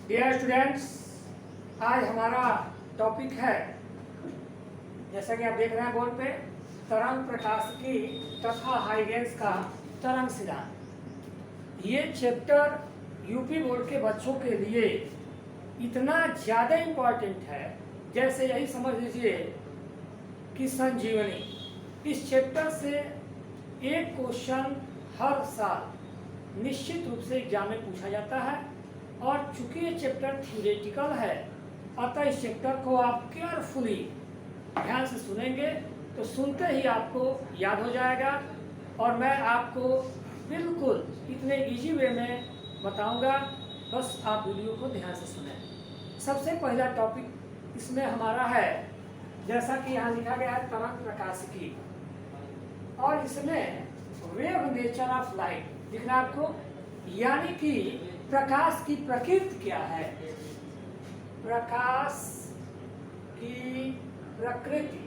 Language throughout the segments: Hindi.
डियर स्टूडेंट्स, आज हमारा टॉपिक है, जैसा कि आप देख रहे हैं बोर्ड पे, तरंग प्रकाशिकी तथा हाइगेंस का तरंग सिद्धांत। ये चैप्टर यूपी बोर्ड के बच्चों के लिए इतना ज़्यादा इम्पोर्टेंट है, जैसे यही समझ लीजिए कि संजीवनी। इस चैप्टर से एक क्वेश्चन हर साल निश्चित रूप से एग्जाम में पूछा जाता है, और चूंकि ये चैप्टर थ्योरेटिकल है, अतः इस चैप्टर को आप केयरफुली ध्यान से सुनेंगे तो सुनते ही आपको याद हो जाएगा। और मैं आपको बिल्कुल इतने इजी वे में बताऊंगा, बस आप वीडियो को ध्यान से सुनें। सबसे पहला टॉपिक इसमें हमारा है, जैसा कि यहाँ लिखा गया है, तरंग प्रकाशिकी, और इसमें वेव नेचर ऑफ लाइट दिखना आपको, यानी कि प्रकाश की प्रकृति क्या है। प्रकाश की प्रकृति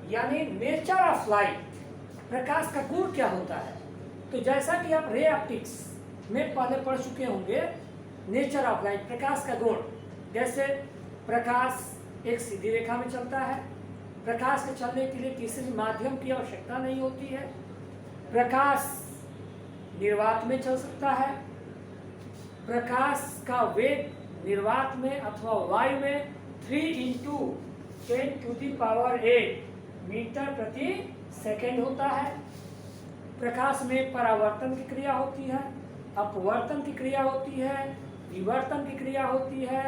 यानी नेचर ऑफ लाइट, प्रकाश का गुण क्या होता है। तो जैसा कि आप रे ऑप्टिक्स में पहले पढ़ चुके होंगे, नेचर ऑफ लाइट, प्रकाश का गुण, जैसे प्रकाश एक सीधी रेखा में चलता है, प्रकाश के चलने के लिए किसी भी माध्यम की आवश्यकता नहीं होती है, प्रकाश निर्वात में चल सकता है, प्रकाश का वेग निर्वात में अथवा वायु में 3 × 10⁸ मीटर प्रति सेकेंड होता है। प्रकाश में परावर्तन की क्रिया होती है, अपवर्तन की क्रिया होती है, विवर्तन की क्रिया होती है,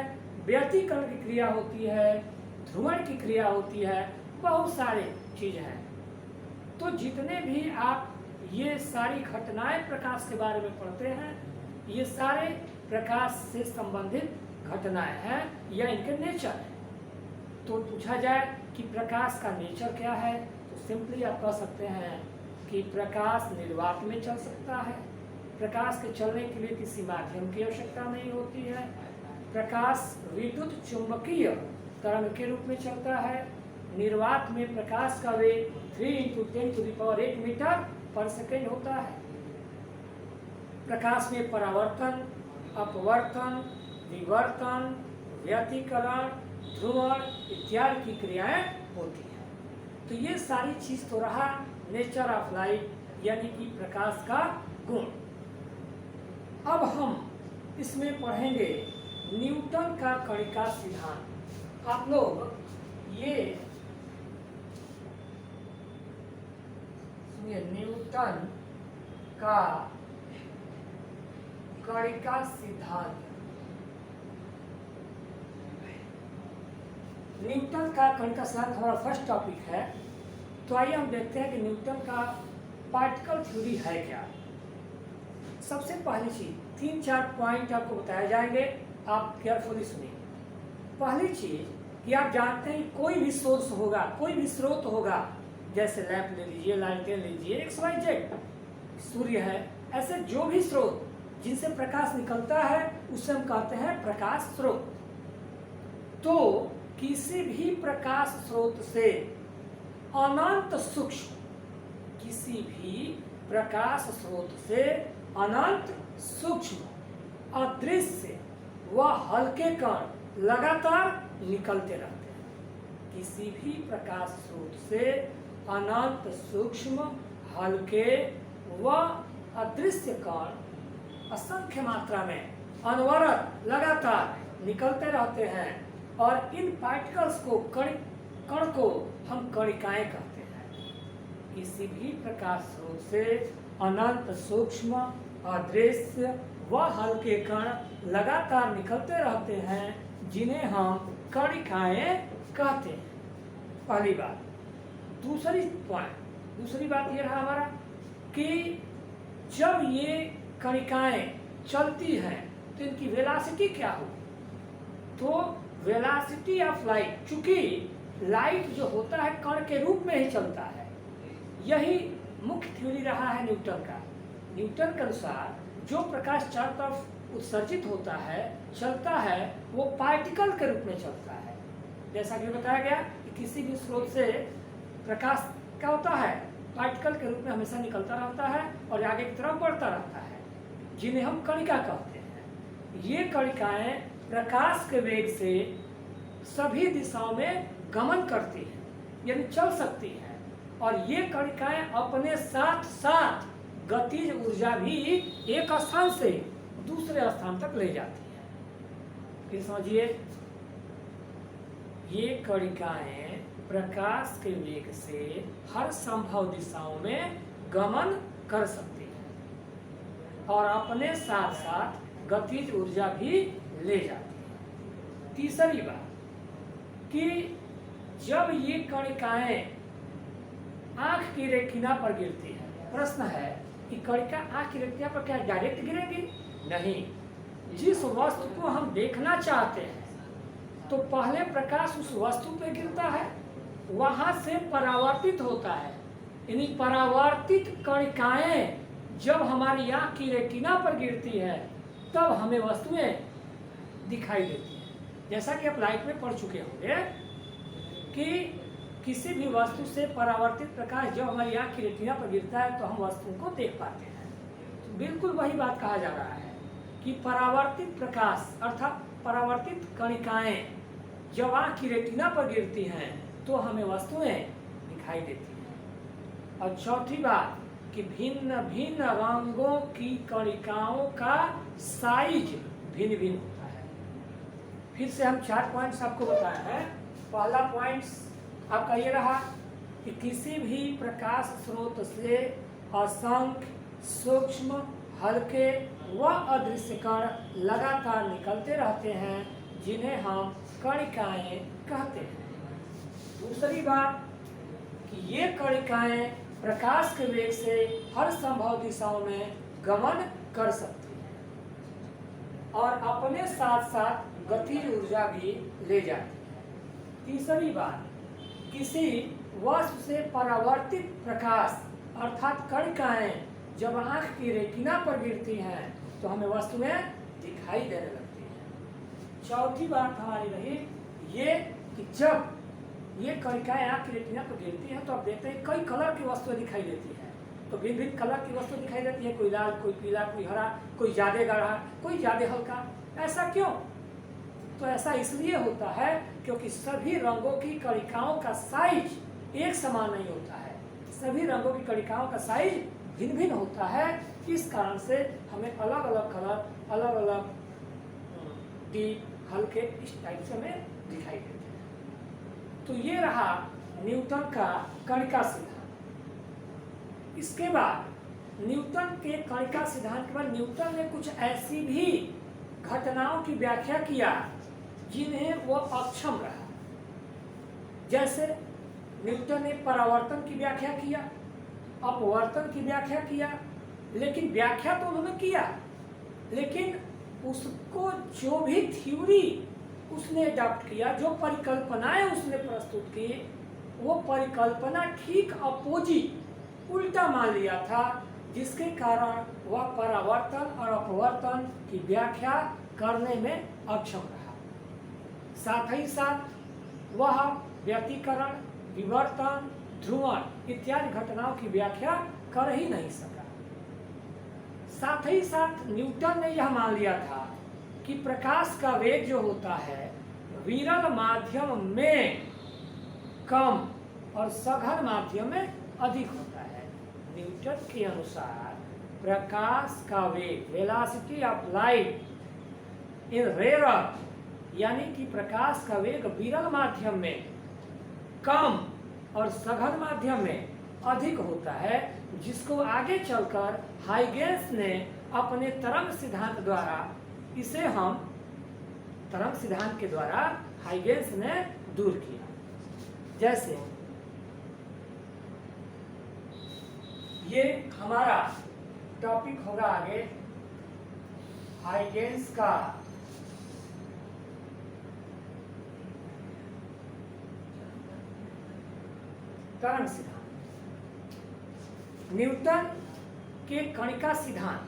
व्यतिकरण की क्रिया होती है, ध्रुवण की क्रिया होती है, बहुत सारे चीज़ हैं। तो जितने भी आप ये सारी घटनाएं प्रकाश के बारे में पढ़ते हैं, ये सारे प्रकाश से संबंधित घटनाएं हैं या इनके नेचर है। तो पूछा जाए कि प्रकाश का नेचर क्या है, तो सिंपली आप कह सकते हैं कि प्रकाश निर्वात में चल सकता है, प्रकाश के चलने के लिए किसी माध्यम की आवश्यकता नहीं होती है, प्रकाश विद्युत चुंबकीय तरंग के रूप में चलता है, निर्वात में प्रकाश का वेग 3 × 10⁸ मीटर पर सेकेंड होता है, प्रकाश में परावर्तन, अपवर्तन, विवर्तन, व्यतिकरण, ध्रुवण इत्यादि की क्रियाएं होती हैं। तो ये सारी चीज तो रहा नेचर ऑफ लाइट, यानी कि प्रकाश का गुण। अब हम इसमें पढ़ेंगे न्यूटन का कणिका सिद्धांत। आप लोग ये न्यूटन का कणिका सिद्धांत। न्यूटन का कणिका सिद्धांत हमारा फर्स्ट टॉपिक है। तो आइए हम देखते हैं कि न्यूटन का पार्टिकल थ्योरी है क्या। सबसे पहली चीज 3-4 पॉइंट आपको बताए जाएंगे, आप केयरफुली सुनिए। पहली चीज कि आप जानते हैं कोई भी सोर्स होगा, कोई भी स्रोत होगा, जैसे लैंप ले लीजिए, लालटेन ले लीजिए, XYZ, सूर्य है, ऐसे जो भी स्रोत जिनसे प्रकाश निकलता है उसे हम कहते हैं प्रकाश स्रोत। तो किसी भी प्रकाश स्रोत से अनंत सूक्ष्म, किसी भी प्रकाश स्रोत से अनंत सूक्ष्म अदृश्य व हल्के कण लगातार निकलते रहते हैं। किसी भी प्रकाश स्रोत से अनंत सूक्ष्म, हल्के व अदृश्य कण असंख्य मात्रा में अनवरत लगातार निकलते रहते हैं, और इन पार्टिकल्स को कण को हम कणिकाएं कहते हैं। किसी भी प्रकाश स्रोत से अनंत सूक्ष्म, अदृश्य व हल्के कण लगातार निकलते रहते हैं, जिन्हें हम कणिकाएं कहते हैं। पहली बात। दूसरी बात यह रहा हमारा कि जब ये कणिकाएं चलती हैं तो इनकी वेलोसिटी क्या होगी। तो वेलोसिटी ऑफ लाइट, चूंकि लाइट जो होता है कण के रूप में ही चलता है, यही मुख्य थ्योरी रहा है न्यूटन का। न्यूटन के अनुसार जो प्रकाश चारों तरफ उत्सर्जित होता है, चलता है, वो पार्टिकल के रूप में चलता है। जैसा कि बताया गया कि किसी भी स्रोत से प्रकाश क्या होता है, पार्टिकल के रूप में हमेशा निकलता रहता है और आगे की तरफ बढ़ता रहता है, जिन्हें हम कणिका कहते हैं। ये कणिकाएं प्रकाश के वेग से सभी दिशाओं में गमन करती हैं, यानी चल सकती हैं, और ये कणिकाएं अपने साथ साथ गतिज ऊर्जा भी एक स्थान से दूसरे स्थान तक ले जाती है। फिर समझिए, ये कणिकाएं प्रकाश के वेग से हर संभव दिशाओं में गमन कर सकती है और अपने साथ साथ गतिज ऊर्जा भी ले जाती है। तीसरी बात कि जब ये कणिकाएं आंख की रेटिना पर गिरती है, प्रश्न है कि कणिका आंख की रेटिना पर क्या डायरेक्ट गिरेगी? नहीं। जिस वस्तु को हम देखना चाहते हैं तो पहले प्रकाश उस वस्तु पे गिरता है, वहां से परावर्तित होता है, यानी परावर्तित कणिकाएं जब हमारी आंख की रेटिना पर गिरती है तब हमें वस्तुएं दिखाई देती हैं। जैसा कि आप लाइट में पढ़ चुके होंगे कि किसी भी वस्तु से परावर्तित प्रकाश जब हमारी आंख की रेटिना पर गिरता है तो हम वस्तुओं को देख पाते हैं। तो बिल्कुल वही बात कहा जा रहा है कि परावर्तित प्रकाश अर्थात परावर्तित कणिकाएं जब आंख की रेटिना पर गिरती हैं तो हमें वस्तुएं दिखाई देती हैं। और चौथी बात कि भिन्न भिन्न रंगों की कणिकाओं का साइज भिन्न भिन्न होता है। फिर से हम 4 पॉइंट्स आपको बताए हैं। पहला पॉइंट्स आपका ये रहा कि किसी भी प्रकाश स्रोत से असंख्य सूक्ष्म, हल्के व अदृश्य कण लगातार निकलते रहते हैं, जिन्हें हम कणिकाएं कहते हैं। दूसरी बात कि ये कणिकाएं प्रकाश के वेग से हर संभव दिशाओं में गमन कर सकती हैं और अपने साथ साथ गतिज ऊर्जा भी ले जाती है। तीसरी बात, किसी वस्तु से परावर्तित प्रकाश अर्थात कणिकाएं जब आंख की रेटिना पर गिरती हैं तो हमें वस्तुएं दिखाई देने लगती हैं। चौथी बात हमारी रही ये कि जब ये कणिकाएं आंख की रेटिना पर गिरती हैं तो आप देखते हैं कई कलर की वस्तुएं दिखाई देती हैं। तो भिन्न भिन्न कलर की वस्तु दिखाई देती है, कोई लाल, कोई पीला, कोई हरा, कोई ज्यादा गाढ़ा, कोई ज्यादा हल्का। ऐसा क्यों? तो ऐसा इसलिए होता है क्योंकि सभी रंगों की कणिकाओं का साइज एक समान नहीं होता है। सभी रंगों की कणिकाओं का साइज भिन्न भिन्न होता है। इस कारण से हमें अलग अलग कलर, अलग अलग डीप, हल्के इस टाइप से हमें दिखाई देते हैं। तो ये रहा न्यूटन का कणिका सिद्धांत। इसके बाद न्यूटन के कणिका सिद्धांत के बाद न्यूटन ने कुछ ऐसी भी घटनाओं की व्याख्या किया जिन्हें वो अक्षम रहा। जैसे न्यूटन ने परावर्तन की व्याख्या किया, अपवर्तन की व्याख्या किया, लेकिन व्याख्या तो उन्होंने किया, लेकिन उसको जो भी थ्योरी उसने अडॉप्ट किया, जो परिकल्पनाएं उसने प्रस्तुत की, वो परिकल्पना ठीक अपोजिट उल्टा मान लिया था, जिसके कारण वह परावर्तन और अपवर्तन की व्याख्या करने में अक्षम रहा। साथ ही साथ वह व्यतिकरण, विवर्तन, ध्रुवण इत्यादि घटनाओं की व्याख्या कर ही नहीं सका। साथ ही साथ न्यूटन ने यह मान लिया था कि प्रकाश का वेग जो होता है विरल माध्यम में कम और सघन माध्यम में अधिक होता है। न्यूटन के अनुसार प्रकाश का वेग, velocity of light in rare, यानी कि प्रकाश का वेग विरल माध्यम में कम और सघन माध्यम में अधिक होता है, जिसको आगे चलकर हाइगेंस ने अपने तरंग सिद्धांत द्वारा, इसे हम तरंग सिद्धांत के द्वारा हाइगेंस ने दूर किया। जैसे ये हमारा टॉपिक होगा आगे हाइगेंस का तरंग सिद्धांत। न्यूटन के कणिका सिद्धांत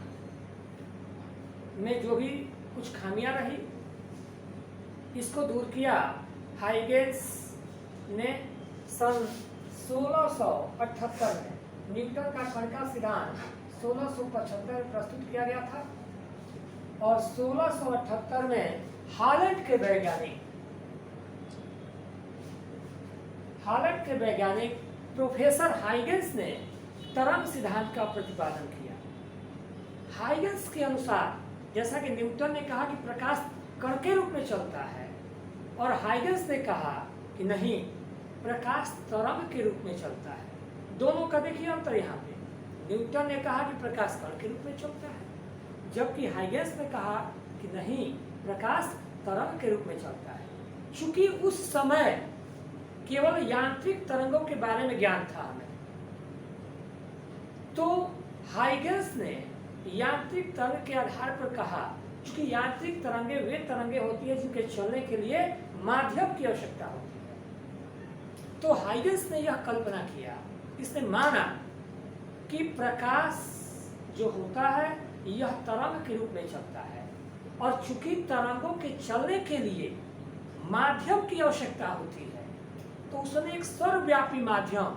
में जो भी कुछ खामियां रही, इसको दूर किया हाइगेंस ने सन 1678 में। न्यूटन का कणिका सिद्धांत 1675 में प्रस्तुत किया गया था। और 1678 में हॉलैंड के वैज्ञानिक प्रोफेसर हाइगेंस ने तरंग सिद्धांत का प्रतिपादन किया। हाइगेंस के अनुसार, जैसा कि न्यूटन ने कहा कि प्रकाश कण के रूप में चलता है, और हाइगेंस ने कहा कि नहीं, प्रकाश तरंग के रूप में चलता है। दोनों का देखिए अंतर यहाँ पे। न्यूटन ने कहा कि प्रकाश कण के रूप में चलता है, जबकि हाइगेंस ने कहा कि नहीं, प्रकाश तरंग के रूप में चलता है। चूंकि उस समय केवल यांत्रिक तरंगों के बारे में ज्ञान था हमें, तो हाइगेंस ने यांत्रिक तरंग के आधार पर कहा, क्योंकि यांत्रिक तरंगे वे तरंगे होती है जिनके चलने के लिए माध्यम की आवश्यकता होती है। तो हाइगेंस ने यह कल्पना किया, इसने माना कि प्रकाश जो होता है यह तरंग के रूप में चलता है, और चूंकि तरंगों के चलने के लिए माध्यम की आवश्यकता होती है, तो उसने एक सर्वव्यापी माध्यम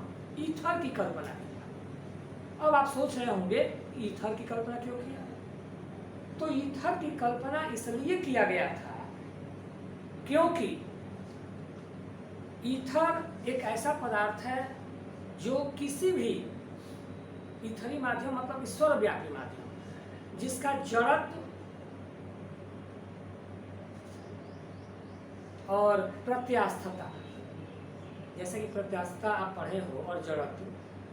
ईथर की कल्पना किया। अब आप सोच रहे होंगे ईथर की कल्पना क्यों किया? तो ईथर की कल्पना इसलिए किया गया था क्योंकि ईथर एक ऐसा पदार्थ है जो किसी भी ईथरी माध्यम, मतलब सर्वव्यापी माध्यम, जिसका जड़त्व और प्रत्यास्थता, जैसे कि प्रत्यास्थता आप पढ़े हो, और जड़त्व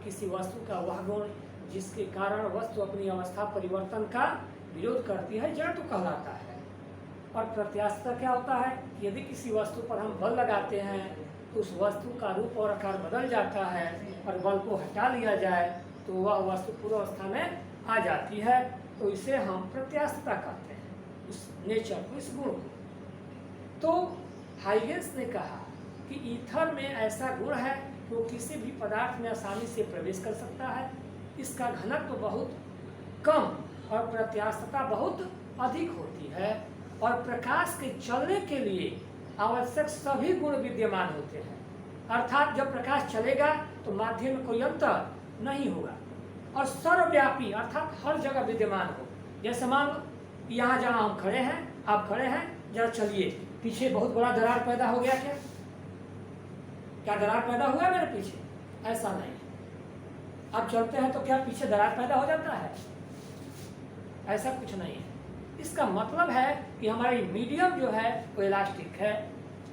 किसी वस्तु का वह गुण जिसके कारण वस्तु अपनी अवस्था परिवर्तन का विरोध करती है, जड़त्व कहलाता है। और प्रत्यास्थता क्या होता है? यदि किसी वस्तु पर हम बल लगाते हैं तो उस वस्तु का रूप और आकार बदल जाता है, और बल को हटा लिया जाए तो वह वस्तु पूर्वावस्था में आ जाती है, तो इसे हम प्रत्यास्थता कहते हैं, उस नेचर को, इस गुण को। तो हाइगेंस ने कहा कि ईथर में ऐसा गुण है कि वो किसी भी पदार्थ में आसानी से प्रवेश कर सकता है, इसका घनत्व बहुत कम और प्रत्यास्थता बहुत अधिक होती है, और प्रकाश के चलने के लिए आवश्यक सभी गुण विद्यमान होते हैं। अर्थात जब प्रकाश चलेगा तो माध्यम में कोई अंतर नहीं होगा, और सर्वव्यापी अर्थात हर जगह विद्यमान हो। जैसे मान लो यहाँ जहाँ हम खड़े हैं, आप खड़े हैं, जरा चलिए, पीछे बहुत बड़ा दरार पैदा हो गया क्या? क्या दरार पैदा हुआ मेरे पीछे? ऐसा नहीं। अब चलते हैं तो क्या पीछे दरार पैदा हो जाता है? ऐसा कुछ नहीं है। इसका मतलब है कि हमारी मीडियम जो है वो इलास्टिक है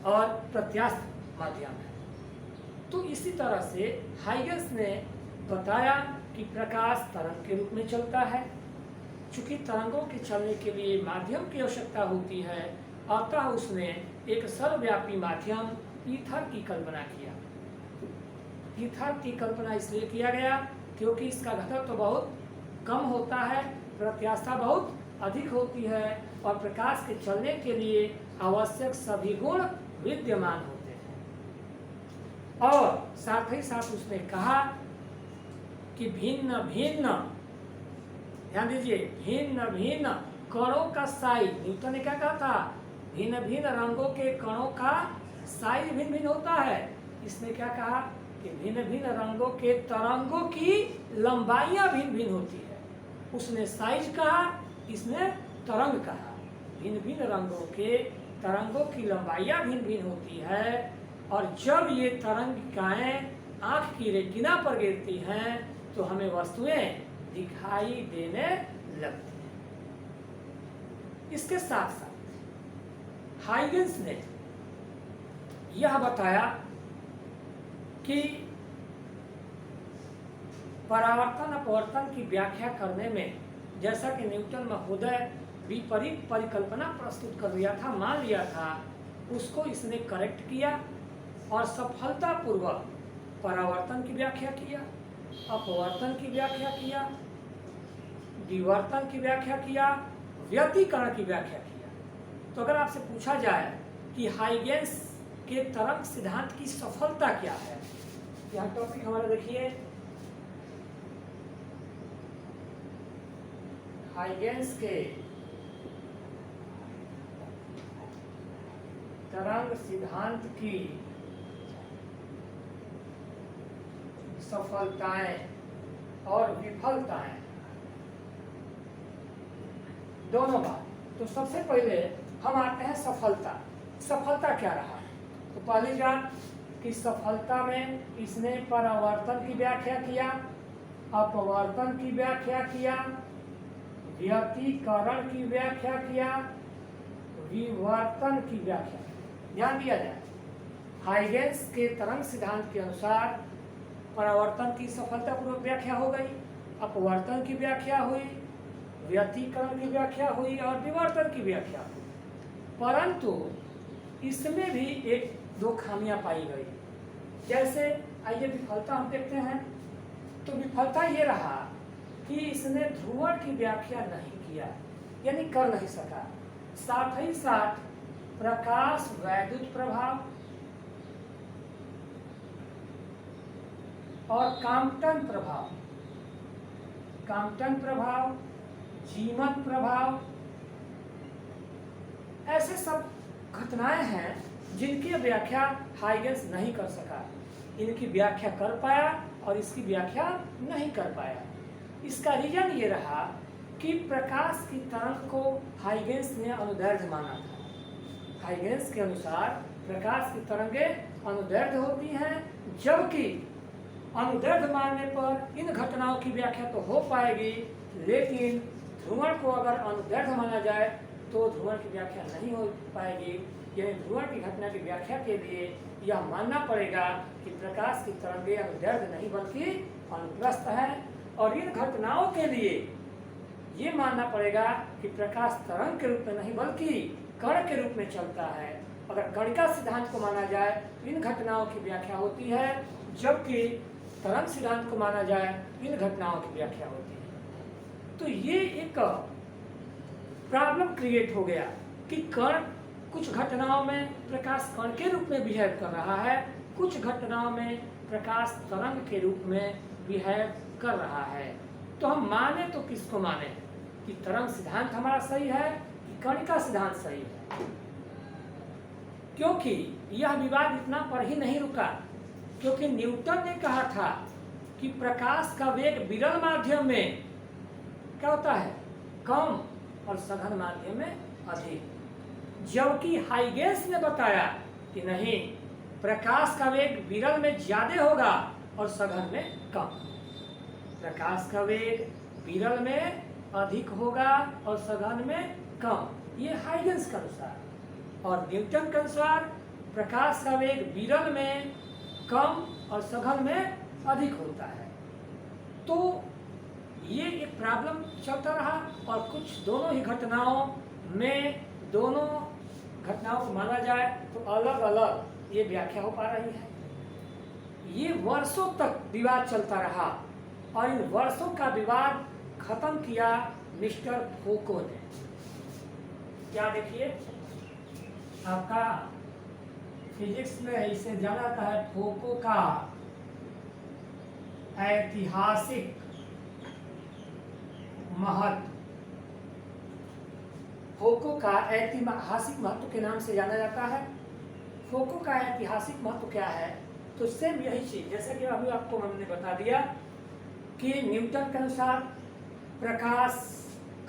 और प्रत्यास्थ माध्यम है। तो इसी तरह से हाइगेंस ने बताया कि प्रकाश तरंग के रूप में चलता है, चूंकि तरंगों के चलने के लिए माध्यम की आवश्यकता होती है, अतः उसने एक सर्वव्यापी माध्यम ईथर की कल्पना किया। ईथर की कल्पना इसलिए किया गया क्योंकि इसका घनत्व तो बहुत कम होता है, प्रत्यास्थता बहुत अधिक होती है, और प्रकाश के चलने के लिए आवश्यक सभी गुण विद्यमान होते हैं। और साथ ही साथ उसने कहा कि भिन्न भिन्न, ध्यान दीजिए, भिन्न भिन्न कणों का साइज, न्यूटन ने क्या कहा था? भिन्न भिन्न रंगों के कणों का साइज भिन्न भिन्न होता है। इसने क्या कहा कि भिन्न भिन्न रंगों के तरंगों की लंबाइयां भिन्न भिन्न होती है। उसने साइज कहा, इसने तरंग कहा। भिन्न भिन्न रंगों के तरंगों की लंबाइयां भिन्न भिन्न होती है, और जब ये तरंगिकाएं आँख की रेटिना पर गिरती हैं तो हमें वस्तुएं दिखाई देने लगती हैं। इसके साथ साथ हाइगेंस ने यह बताया कि परावर्तन अपवर्तन की व्याख्या करने में, जैसा कि न्यूटन महोदय विपरीत परिकल्पना प्रस्तुत कर दिया था, मान लिया था, उसको इसने करेक्ट किया और सफलतापूर्वक परावर्तन की व्याख्या किया, अपवर्तन की व्याख्या किया, विवर्तन की व्याख्या किया, व्यतिकरण की व्याख्या किया। तो अगर आपसे पूछा जाए कि हाइगेंस के तरंग सिद्धांत की सफलता क्या है, यहाँ टॉपिक हमारा देखिए, हाइगेंस के तरंग सिद्धांत की सफलताएं और विफलताएं, दोनों बात। तो सबसे पहले हम आते हैं सफलता। सफलता क्या रहा? तो पहली बात कि सफलता में इसने परावर्तन की व्याख्या किया, अपवर्तन की व्याख्या किया, व्यतिकरण की व्याख्या किया, विवर्तन की व्याख्या। ध्यान दिया जाए, हाइगेंस के तरंग सिद्धांत के अनुसार परावर्तन की सफलतापूर्वक व्याख्या हो गई, अपवर्तन की व्याख्या हुई, व्यतिकरण की व्याख्या हुई और विवर्तन की व्याख्या हुई। परंतु इसमें भी एक दो खामियां पाई गई। जैसे आइए विफलता हम देखते हैं। तो विफलता ये रहा कि इसने ध्रुवण की व्याख्या नहीं किया, यानी कर नहीं सका। साथ ही साथ प्रकाश वैद्युत प्रभाव और काम्पटन प्रभाव, जीवन प्रभाव, ऐसे सब घटनाएं हैं जिनकी व्याख्या हाइगेंस नहीं कर सका। इनकी व्याख्या कर पाया और इसकी व्याख्या नहीं कर पाया। इसका रीजन ये रहा कि प्रकाश की तरंग को हाइगेंस ने अनुदैर्ध्य माना था। हाइगेंस के अनुसार प्रकाश की तरंगें अनुदैर्ध्य होती हैं, जबकि अनुदैर्ध्य मानने पर इन घटनाओं की व्याख्या तो हो पाएगी, लेकिन ध्रुवण को अगर अनुदैर्ध्य माना जाए तो ध्रुवण की व्याख्या नहीं हो पाएगी। यानी ध्रुवण की घटना की व्याख्या के लिए यह मानना पड़ेगा कि प्रकाश की तरंगें अनुदैर्ध्य नहीं बल्कि अनुप्रस्थ है, और इन घटनाओं के लिए ये मानना पड़ेगा कि प्रकाश तरंग के रूप में नहीं बल्कि कण के रूप में चलता है। अगर कणिका सिद्धांत को माना जाए तो इन घटनाओं की व्याख्या होती है, जबकि तरंग सिद्धांत को माना जाए इन घटनाओं की व्याख्या होती है। तो ये एक प्रॉब्लम क्रिएट हो गया कि कण कुछ घटनाओं में प्रकाश कण के रूप में बिहेव कर रहा है, कुछ घटनाओं में प्रकाश तरंग के रूप में बिहेव कर रहा है। तो हम माने तो किसको माने कि तरंग सिद्धांत हमारा सही है कि कणिका सिद्धांत सही है? क्योंकि यह विवाद इतना पर ही नहीं रुका, क्योंकि न्यूटन ने कहा था कि प्रकाश का वेग विरल माध्यम में क्या होता है, कम, और सघन माध्यम में अधिक। जबकि हाइगेंस ने बताया कि नहीं, प्रकाश का वेग विरल में ज्यादा होगा और सघन में कम। प्रकाश का वेग विरल में अधिक होगा और सघन में कम, ये हाइगेंस के अनुसार। और न्यूटन के अनुसार प्रकाश का वेग विरल में कम और सघन में अधिक होता है। तो ये एक प्रॉब्लम चलता रहा, और कुछ दोनों ही घटनाओं में, दोनों घटनाओं को माना जाए तो अलग अलग ये व्याख्या हो पा रही है। ये वर्षों तक विवाद चलता रहा, और इन वर्षों का विवाद खत्म किया मिस्टर फोको ने। क्या देखिए, आपका फिजिक्स में इसे जाना जाता है फोको का ऐतिहासिक महत्व। फोको का ऐतिहासिक महत्व के नाम से जाना जाता है। फोको का ऐतिहासिक महत्व क्या है? तो सेम यही चीज, जैसे कि अभी आपको हमने बता दिया कि न्यूटन के अनुसार प्रकाश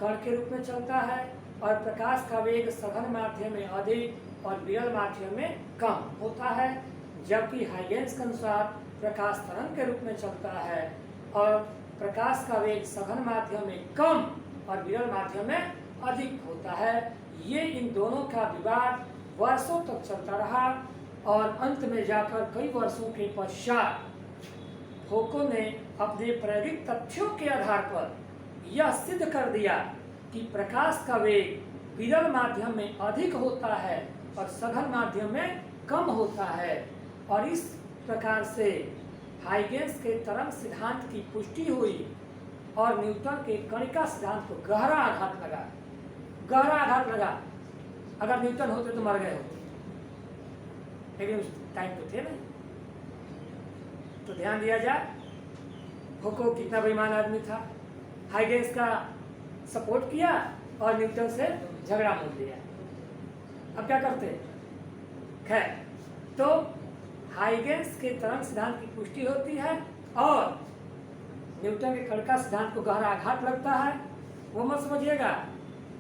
कण के रूप में चलता है, और प्रकाश का वेग सघन माध्यम में अधिक और विरल माध्यम में कम होता है। जबकि हाइगेंस के अनुसार प्रकाश तरंग के रूप में चलता है, और प्रकाश का वेग सघन माध्यम में कम और विरल माध्यम में अधिक होता है। ये इन दोनों का विवाद वर्षों तक चलता रहा, और अंत में जाकर कई वर्षों के पश्चात फोको ने अपने प्रायोगिक तथ्यों के आधार पर यह सिद्ध कर दिया कि प्रकाश का वेग विरल माध्यम में अधिक होता है और सघन माध्यम में कम होता है। और इस प्रकार से हाइगेंस के तरंग सिद्धांत की पुष्टि हुई, और न्यूटन के कणिका सिद्धांत को गहरा आघात लगा। गहरा आघात लगा। अगर न्यूटन होते तो मर गए होते, लेकिन उस टाइम तो थे नहीं। तो ध्यान दिया जाए, फोको कितना बेईमान आदमी था। हाइगेंस का सपोर्ट किया और न्यूटन से झगड़ा मोल दिया। अब क्या करते? खैर, तो हाइगेंस के तरंग सिद्धांत की पुष्टि होती है, और न्यूटन के कणिका सिद्धांत को गहरा आघात लगता है। वो मत समझिएगा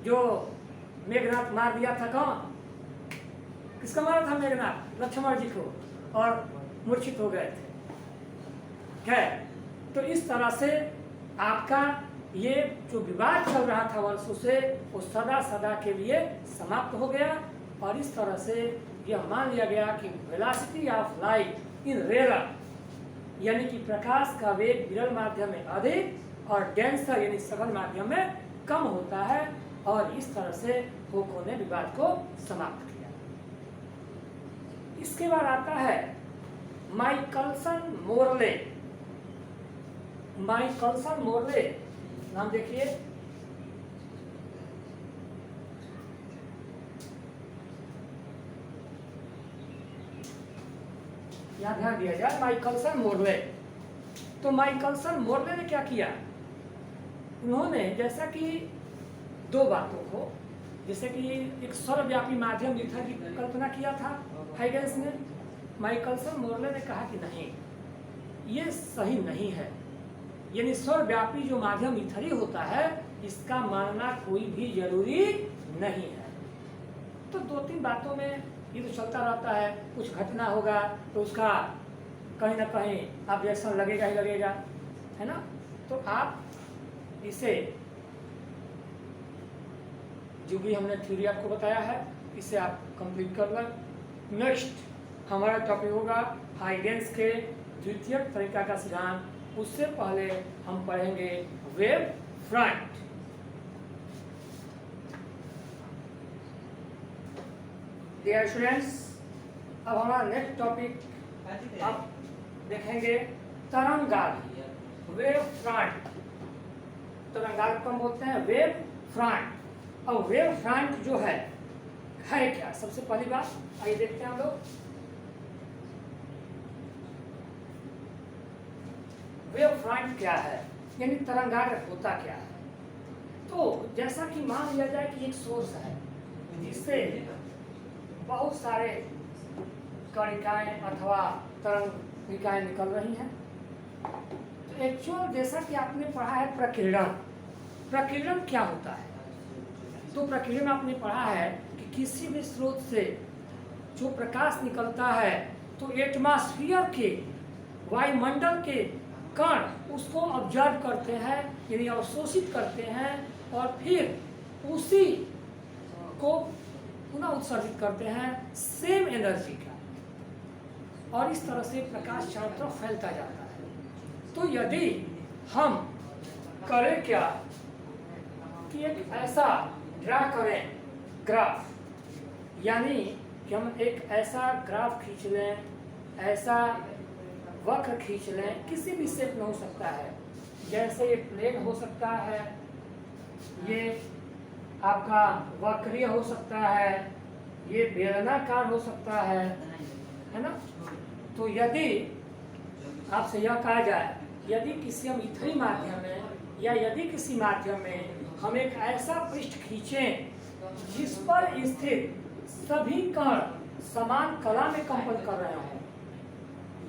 जो मेघनाथ मार दिया था कौन? किसका मारा था मेघनाथ? लक्ष्मण जी को, और मूर्छित हो गए थे। है तो इस तरह से आपका ये जो विवाद चल रहा था वर्षों से, वो सदा सदा के लिए समाप्त हो गया। और इस तरह से यह मान लिया गया कि velocity of light in rare, यानी कि प्रकाश का वेग विरल माध्यम में अधिक और डेंसर यानी सघन माध्यम में कम होता है। और इस तरह से फोको ने विवाद को समाप्त किया। इसके बाद आता है माइकलसन मोरले। माइकलसन मोरले नाम देखिए, यहां ध्यान दिया जाए, माइकलसन मोरले। तो माइकलसन मोरले ने क्या किया? उन्होंने जैसा कि दो बातों को, जैसे कि एक सर्वव्यापी माध्यम ईथर की कल्पना किया था हाइगेंस ने, माइकलसन मोरले ने कहा कि नहीं, ये सही नहीं है। यानी सर्वव्यापी जो माध्यम ईथर ही होता है, इसका मानना कोई भी जरूरी नहीं है। तो दो तीन बातों में ये तो चलता रहता है, कुछ घटना होगा तो उसका कहीं ना कहीं ऑब्जेक्शन लगेगा ही लगेगा, है ना। तो आप इसे जो भी हमने थ्योरी आपको बताया है, इसे आप कंप्लीट कर लें। नेक्स्ट हमारा टॉपिक होगा हाइगेंस के द्वितीय तरीका का सिद्धांत। उससे पहले हम पढ़ेंगे वेव फ्रंट। डियर स्टूडेंट्स, अब हमारा नेक्स्ट टॉपिक आप देखेंगे तरंगाग्र, वेव फ्रंट। तरंगाग्र को हम बोलते हैं वेव फ्रंट। अब वेव फ्रंट जो है क्या? सबसे पहली बात आइए देखते हैं हम लोग, वेव फ्रंट क्या है, यानी तरंगाग्र होता क्या है। तो जैसा कि मान लिया जाए कि एक सोर्स है जिससे बहुत सारे कणिकाएं अथवा तरंगिकाएं निकल रही हैं। तो एक्चुअल जैसा कि आपने पढ़ा है प्रकीर्णन, प्रकीर्णन क्या होता है? तो प्रकीर्णन आपने पढ़ा है कि किसी भी स्रोत से जो प्रकाश निकलता है तो एटमॉस्फेयर के, वायुमंडल के कण उसको ऑब्जर्व करते हैं, यानी अवशोषित करते हैं, और फिर उसी को पुनः उत्सर्जित करते हैं सेम एनर्जी का, और इस तरह से प्रकाश चारों तरफ फैलता जाता है। तो यदि हम करें क्या कि एक ऐसा ड्रा करें ग्राफ, यानी कि हम एक ऐसा ग्राफ खींच लें, ऐसा वक्र खींच लें, किसी भी शेप में हो सकता है, जैसे ये प्लेन हो सकता है, ये आपका वक्रीय हो सकता है, ये बेलनाकार हो सकता है ना। तो यदि आपसे यह कहा जाए, यदि किसी हम इथरी माध्यम में या यदि किसी माध्यम में हम एक ऐसा पृष्ठ खींचें जिस पर स्थित सभी कण समान कला में कंपन कर रहे हों,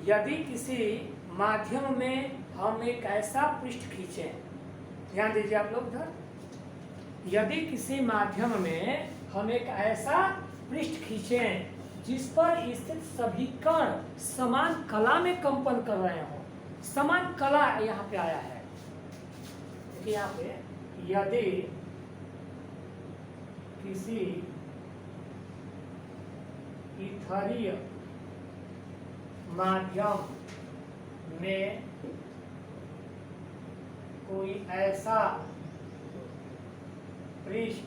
यदि किसी माध्यम में हम एक ऐसा पृष्ठ खींचें, ध्यान दीजिए आप लोग इधर, यदि किसी माध्यम में हम एक ऐसा पृष्ठ खींचें जिस पर स्थित सभी कण समान कला में कंपन कर रहे हों, समान कला यहाँ पे आया है, देखिए यहाँ पे, यदि किसी इथरीय माध्यम में कोई ऐसा पृष्ठ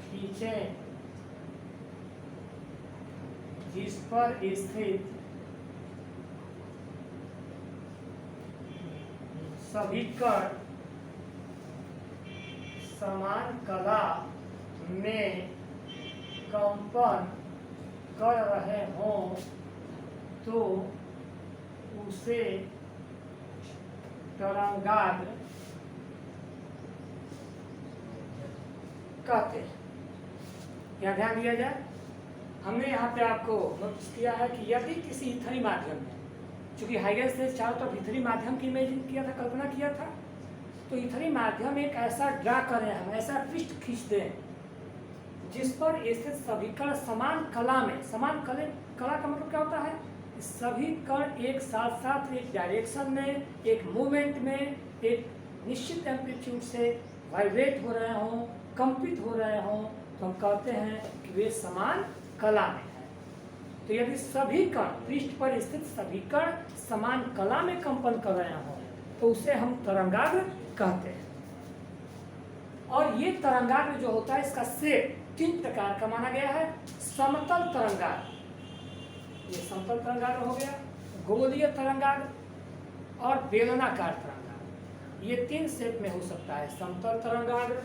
खींचें जिस पर स्थित सभी कण समान कला में कंपन कर रहे हों, तो उसे तरंगाग्र कहते हैं। क्या ध्यान दिया जाए, हमने यहाँ पे आपको नोटिस किया है कि यदि किसी इथरी माध्यम में, चूंकि हाइगेंस ने चारों तरफ इथरी माध्यम की इमेजिन किया था, कल्पना किया था, तो इथरी माध्यम एक ऐसा ड्रा करें, हम ऐसा पृष्ठ खींच दें जिस पर स्थित सभी कण समान कला में, समान कला का मतलब क्या होता है? सभी कण एक साथ साथ एक डायरेक्शन में, एक मूवमेंट में, एक निश्चित एम्पलीट्यूड से वाइब्रेट हो रहे हों, कंपित हो रहे हों, तो हम कहते हैं कि वे समान कला में है। तो यदि सभी कण, पृष्ठ पर स्थित सभी कण समान कला में कंपन कर रहे हों तो उसे हम तरंगाग्र कहते हैं। और ये तरंगाग्र जो होता है, इसका शेप 3 प्रकार का माना गया है। समतल तरंगाग्र, ये समतल तरंगाग्र हो गया, गोलीय तरंगाग्र और बेलनाकार तरंगाग्र। ये 3 शेप में हो सकता है। समतल तरंगाग्र,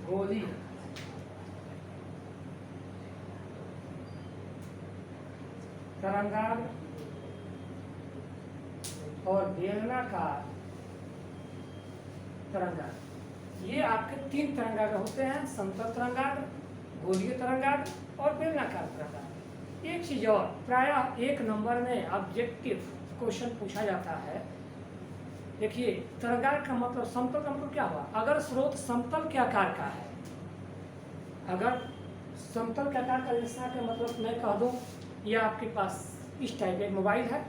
गोलीय तरंगाग्र और बेलनाकार तरंगाग्र। ये आपके 3 तरंगाग्र होते हैं, समतल तरंगाग्र, गोलीय तरंगाग्र और बेलनाकार तरंगाग्र। एक चीज और, प्रायः 1 नंबर में ऑब्जेक्टिव क्वेश्चन पूछा जाता है। देखिए, तरंगाग्र का मतलब, समतल का मतलब क्या हुआ? अगर स्रोत समतल के आकार का है, अगर समतल के आकार का, जैसा कि मतलब मैं कह दूं, ये आपके पास इस टाइप का मोबाइल है,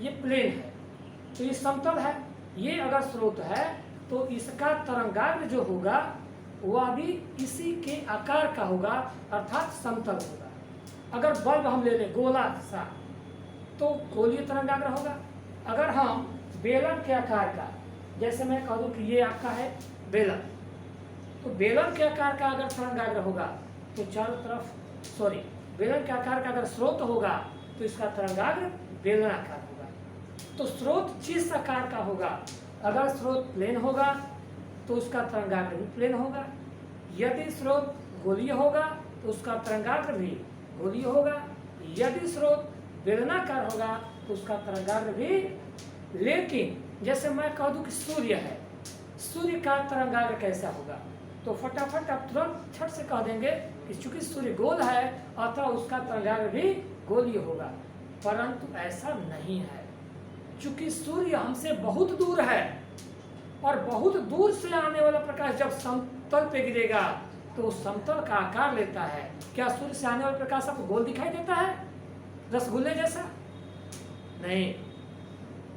ये प्लेन है, तो ये समतल है। ये अगर स्रोत है तो इसका तरंगाग्र जो होगा वह भी इसी के आकार का होगा, अर्थात समतल होगा। अगर बल्ब हम ले लें गोला सा, तो गोलीय तरंगाग्र होगा। अगर हम बेलन के आकार का, जैसे मैं कह दूं कि ये आपका है बेलन, तो बेलन के आकार का अगर तरंगाग्र होगा तो चारों तरफ, बेलन के आकार का अगर स्रोत होगा तो इसका तरंगाग्र बेलनाकार होगा। तो स्रोत जिस आकार का होगा, अगर स्रोत प्लेन होगा तो उसका तरंगाग्र भी प्लेन होगा। यदि स्रोत गोलीय होगा तो उसका तरंगाग्र भी गोलीय होगा। यदि स्रोत बेलनाकार होगा तो उसका तरंगाग्र भी। लेकिन जैसे मैं कह दूं कि सूर्य है, सूर्य का तरंगाग्र कैसा होगा, तो फटाफट आप तुरंत छट से कह देंगे कि चूंकि सूर्य गोल है अतः उसका तरंगाग्र भी गोलीय होगा। परंतु ऐसा नहीं है, चूंकि सूर्य हमसे बहुत दूर है और बहुत दूर से आने वाला प्रकाश जब समतल पे गिरेगा तो समतल का आकार लेता है। क्या सूर्य से आने वाला प्रकाश आपको गोल दिखाई देता है, रसगुल्ले जैसा? नहीं।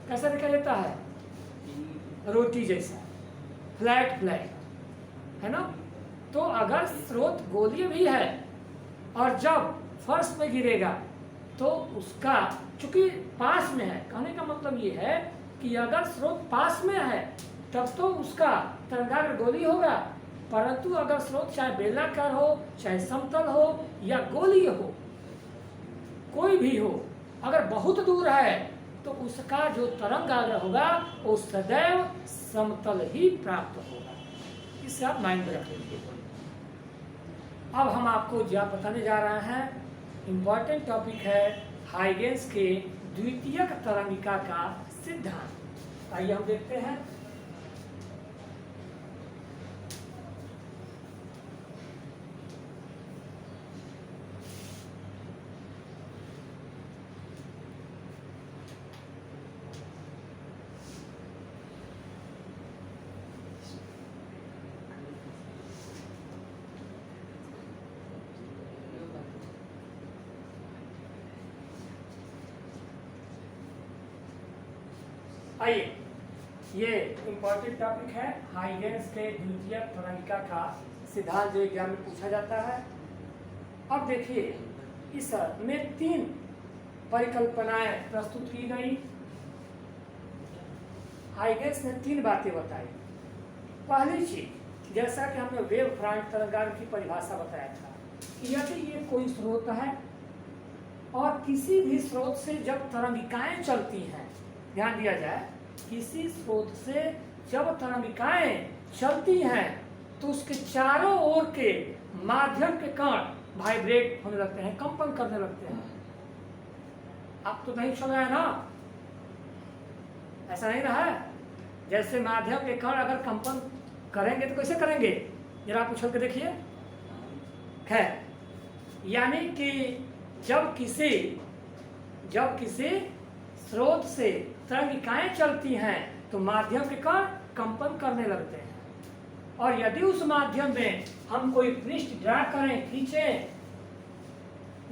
कैसा दिखाई देता है? रोटी जैसा, फ्लैट फ्लैट, है ना? तो अगर स्रोत गोलीय भी है और जब फर्श में गिरेगा तो उसका, चूंकि पास में है, कहने का मतलब ये है कि अगर स्रोत पास में है तब तो उसका तरंगाग्र गोलीय होगा। परंतु अगर स्रोत चाहे बेलनाकार हो, चाहे समतल हो या गोलीय हो, कोई भी हो, अगर बहुत दूर है तो उसका जो तरंगाग्र होगा वो सदैव समतल ही प्राप्त होगा। इसे आप माइंड में रख लीजिए। अब हम आपको जो बताने जा रहे हैं, इम्पॉर्टेंट टॉपिक है हाइगेंस के द्वितीयक तरंगिका का सिद्धांत। आइए हम देखते हैं। आइए, ये इम्पोर्टेंट टॉपिक है हाइगेंस के द्वितीयक तरंगिका का सिद्धांत, जो एग्जाम में पूछा जाता है। अब देखिए, इस में 3 परिकल्पनाएं प्रस्तुत की गई। हाइगेंस ने 3 बातें बताई। पहली चीज, जैसा कि हमने वेव फ्रंट तरंगाग्र की परिभाषा बताया था, कि यदि ये कोई स्रोत है और किसी भी स्रोत से जब तरंगिकाएं चलती हैं, ध्यान दिया जाए, किसी स्रोत से जब तरंगिकाएं चलती हैं तो उसके चारों ओर के माध्यम के कण वाइब्रेट होने लगते हैं, कंपन करने लगते हैं। अब तो नहीं चल रहा है ना, ऐसा नहीं रहा है? जैसे माध्यम के कण अगर कंपन करेंगे तो कैसे करेंगे, जरा आप उछल के देखिए। खैर, यानी कि जब किसी स्रोत से तरंगिकाएं चलती हैं तो माध्यम के कण कंपन करने लगते हैं। और यदि उस माध्यम में हम कोई पृष्ठ ड्रा करें, खींचें,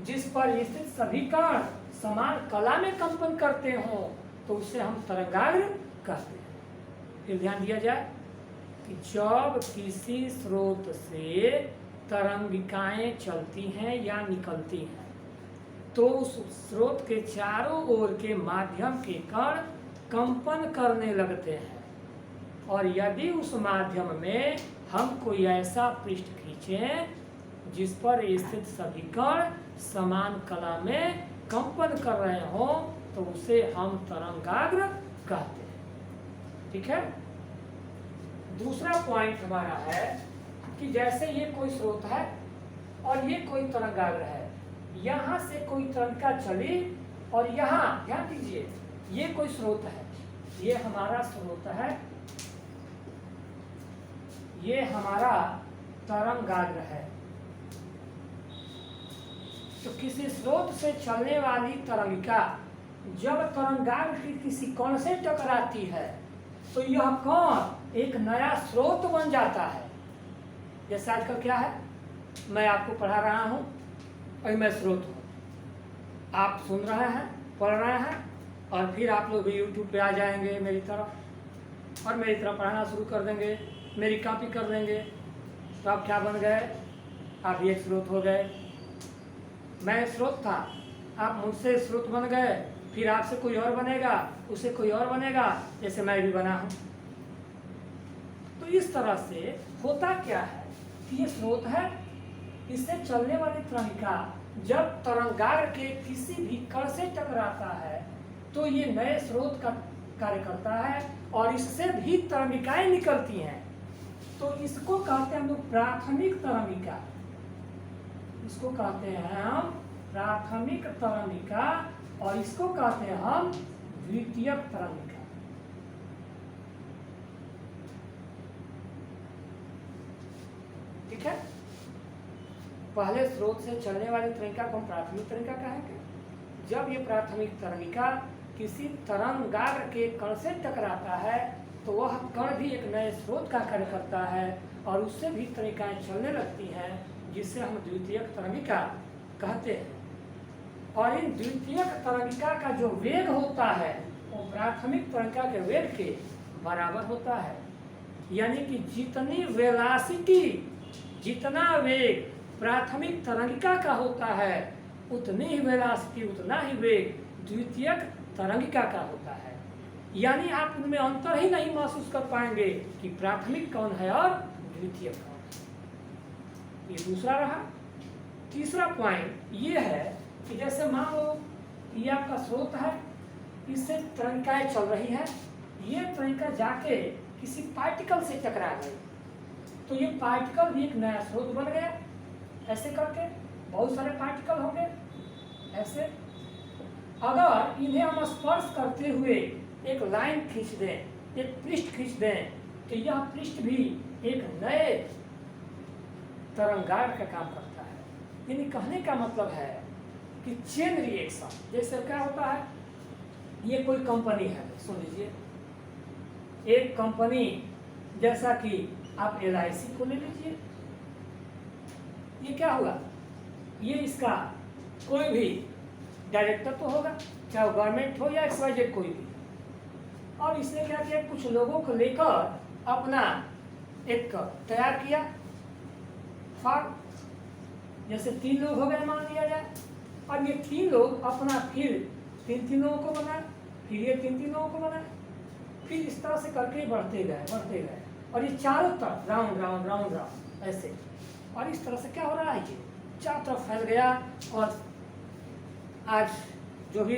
जिस पर स्थित सभी कण समान कला में कंपन करते हों, तो उसे हम तरंगाग्र कहते हैं। फिर ध्यान दिया जाए कि जब किसी स्रोत से तरंगिकाएं चलती हैं या निकलती हैं तो उस स्रोत के चारों ओर के माध्यम के कण कंपन करने लगते हैं। और यदि उस माध्यम में हम कोई ऐसा पृष्ठ खींचें जिस पर स्थित सभी कण समान कला में कंपन कर रहे हों, तो उसे हम तरंगाग्र कहते हैं। ठीक है। दूसरा पॉइंट हमारा है कि जैसे ये कोई स्रोत है और ये कोई तरंगाग्र है, यहाँ से कोई तरंगिका चली और यहाँ ध्यान दीजिए ये कोई स्रोत है, ये हमारा स्रोत है, ये हमारा तरंगाग्र है। तो किसी स्रोत से चलने वाली तरंगिका जब तरंगाग्र की किसी कण से टकराती है तो यह कण एक नया स्रोत बन जाता है। जैसे आजकल क्या है, मैं आपको पढ़ा रहा हूँ और मैं स्रोत हूँ, आप सुन रहे हैं, पढ़ रहे हैं, और फिर आप लोग भी यूट्यूब पे आ जाएंगे मेरी तरफ और मेरी तरफ पढ़ाना शुरू कर देंगे, मेरी कॉपी कर देंगे, तो आप क्या बन गए, आप एक स्रोत हो गए। मैं स्रोत था, आप मुझसे स्रोत बन गए, फिर आपसे कोई और बनेगा, उससे कोई और बनेगा, जैसे मैं भी बना हूँ। तो इस तरह से होता क्या है कि ये स्रोत है, इससे चलने वाली तरंगिका जब तरंगाग्र के किसी भी कण से टकराता है तो ये नए स्रोत का कार्य करता है और इससे भी तरंगिकाएं निकलती हैं। तो इसको कहते हैं हम लोग प्राथमिक तरंगिका, इसको कहते हैं हम प्राथमिक तरंगिका, और इसको कहते हैं हम द्वितीयक तरंगिका। ठीक है। पहले स्रोत से चलने वाली तरंगिका को हम प्राथमिक तरंगिका कहेंगे। जब ये प्राथमिक तरंगिका किसी तरंगाग्र के कण से टकराता है तो वह कण भी एक नए स्रोत का कार्य करता है और उससे भी तरंगिकाएं चलने लगती हैं, जिससे हम द्वितीयक तरंगिका कहते हैं। और इन द्वितीयक तरंगिका का जो वेग होता है वो प्राथमिक तरंगिका के वेग के बराबर होता है। यानी कि जितनी वेलासिटी, जितना वेग प्राथमिक तरंगिका का होता है, उतनी ही वेलासिटी, उतना ही वेग द्वितीयक तरंगिका का होता है। यानी आप उनमें अंतर ही नहीं महसूस कर पाएंगे कि प्राथमिक कौन है और द्वितीयक कौन है। ये दूसरा रहा। तीसरा पॉइंट ये है कि जैसे मान लो ये आपका स्रोत है, इससे तरंगिकाएं चल रही हैं, ये तरंगिका जाके किसी पार्टिकल से टकरा गई तो ये पार्टिकल भी एक नया स्रोत बन गया। ऐसे करके बहुत सारे पार्टिकल होंगे। ऐसे अगर इन्हें हम स्पर्श करते हुए एक लाइन खींच दें, एक पृष्ठ खींच दें, तो यह पृष्ठ भी एक नए तरंगाग्र का काम करता है। यानी कहने का मतलब है कि चेन रिएक्शन, जैसे क्या होता है, ये कोई कंपनी है, सुन लीजिए, एक कंपनी जैसा कि आप LIC को ले लीजिए, ये क्या हुआ, ये इसका कोई भी डायरेक्टर तो होगा, चाहे गवर्नमेंट हो या XYZ कोई भी, और इसने क्या किया, कुछ लोगों को लेकर अपना एक तैयार किया फार्म। जैसे 3 लोग हो गए मान लिया जाए, और ये 3 लोग अपना फिर 3 लोगों को बनाए, फिर ये 3 लोगों को बनाए, फिर इस तरह से करके बढ़ते गए और ये चारों तरफ राउंड राउंड राउंड राउंड ऐसे, और इस तरह से क्या हो रहा है, ये चारों तरफ फैल गया। और आज जो भी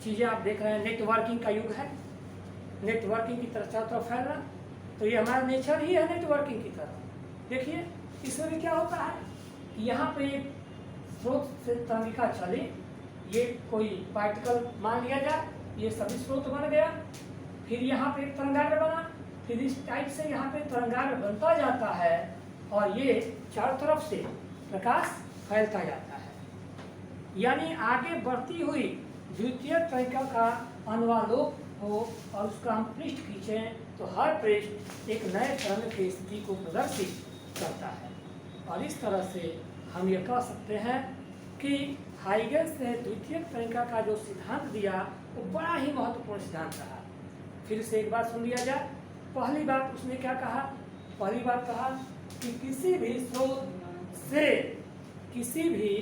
चीज़ें आप देख रहे हैं, नेटवर्किंग का युग है, नेटवर्किंग की तरफ चारों तरफ फैलना, तो ये हमारा नेचर ही है नेटवर्किंग की तरफ। देखिए इसमें भी क्या होता है, यहाँ पे स्रोत से तरंगिका चली, ये कोई पार्टिकल मान लिया जाए, ये सभी स्रोत बन गया, फिर यहाँ पे एक तरंगाग्र बना, फिर इस टाइप से यहाँ पे तरंगाग्र बनता जाता है और ये चारों तरफ से प्रकाश फैलता जाता है। यानी आगे बढ़ती हुई द्वितीय तरंगिका का अनुवालोक हो और उसका हम पृष्ठ खींचें तो हर पृष्ठ एक नए तरंग की स्थिति को प्रदर्शित करता है। और इस तरह से हम ये कह सकते हैं कि हाइगेंस ने द्वितीयक तरीका का जो सिद्धांत दिया वो बड़ा ही महत्वपूर्ण सिद्धांत रहा। फिर से एक बात सुन लिया जाए। पहली बात उसने क्या कहा? पहली बात कहा कि किसी भी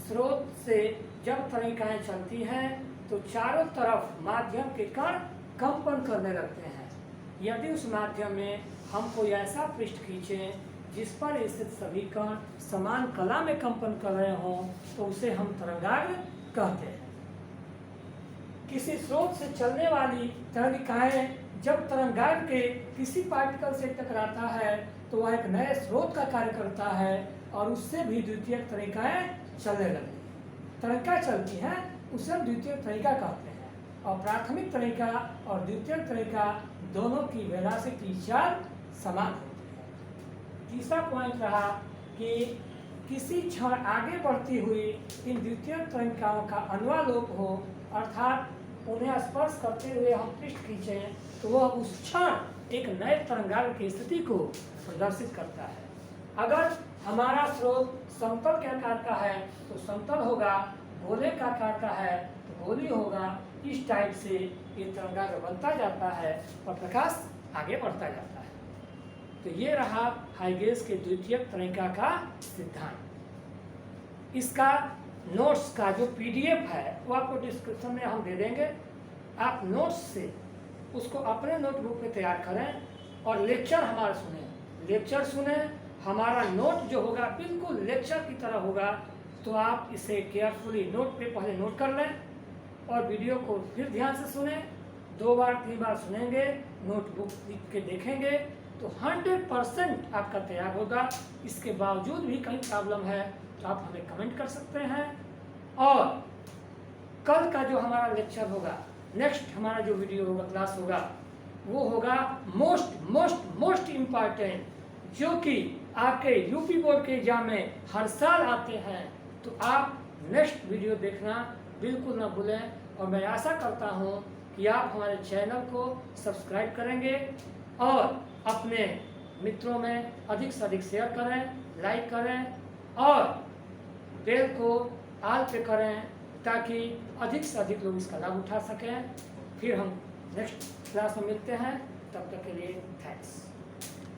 स्रोत से जब तरीकाएं चलती हैं तो चारों तरफ माध्यम के कण कंपन करने लगते हैं। यदि उस माध्यम में हम कोई ऐसा पृष्ठ खींचें जिस पर स्थित सभी कण समान कला में कंपन कर रहे हों तो उसे हम तरंगाग्र कहते हैं। किसी स्रोत से चलने वाली तरणिकाएं जब तरंगाग्र के किसी पार्टिकल से टकराता है तो वह एक नए स्रोत का कार्य करता है और उससे भी द्वितीयक तरीकाएं चलने लगती हैं। तरीका चलती हैं उसे हम द्वितीयक तरीका कहते हैं। और प्राथमिक तरीका और द्वितीयक तरीका दोनों की वेलोसिटी चाल समान होती है। तीसरा पॉइंट रहा कि किसी क्षण आगे बढ़ती हुई इन द्वितीयक तरीकाओं का अनुवालोक हो, अर्थात उन्हें स्पर्श करते हुए हम पृष्ठ खींचें तो वह उस क्षण एक नए तरंगाग्र की स्थिति को प्रदर्शित करता है। अगर हमारा स्रोत समतल के आकार का है तो समतल होगा, गोले का आकार का है तो गोली होगा। इस टाइप से ये तरंगाग्र बनता जाता है और प्रकाश आगे बढ़ता जाता है। तो ये रहा हाइगेंस के द्वितीयक तरीका का सिद्धांत। इसका नोट्स का जो पीडीएफ है वो आपको डिस्क्रिप्शन में हम दे देंगे। आप नोट्स से उसको अपने नोटबुक में तैयार करें और लेक्चर हमारा सुने। लेक्चर सुने, हमारा नोट जो होगा बिल्कुल लेक्चर की तरह होगा। तो आप इसे केयरफुली नोट पे पहले नोट कर लें और वीडियो को फिर ध्यान से सुने। 2 बार 3 बार सुनेंगे, नोटबुक लिख के देखेंगे तो 100% आपका तैयार होगा। इसके बावजूद भी कहीं प्रॉब्लम है तो आप हमें कमेंट कर सकते हैं। और कल का जो हमारा लेक्चर होगा, नेक्स्ट हमारा जो वीडियो होगा, क्लास होगा, वो होगा मोस्ट इम्पॉर्टेंट, जो कि आपके यूपी बोर्ड के एग्जाम में हर साल आते हैं। तो आप नेक्स्ट वीडियो देखना बिल्कुल ना भूलें। और मैं आशा करता हूँ कि आप हमारे चैनल को सब्सक्राइब करेंगे और अपने मित्रों में अधिक से अधिक शेयर करें, लाइक करें और बेल को ऑल पे करें ताकि अधिक से अधिक लोग इसका लाभ उठा सकें। फिर हम नेक्स्ट क्लास में मिलते हैं, तब तक के लिए थैंक्स।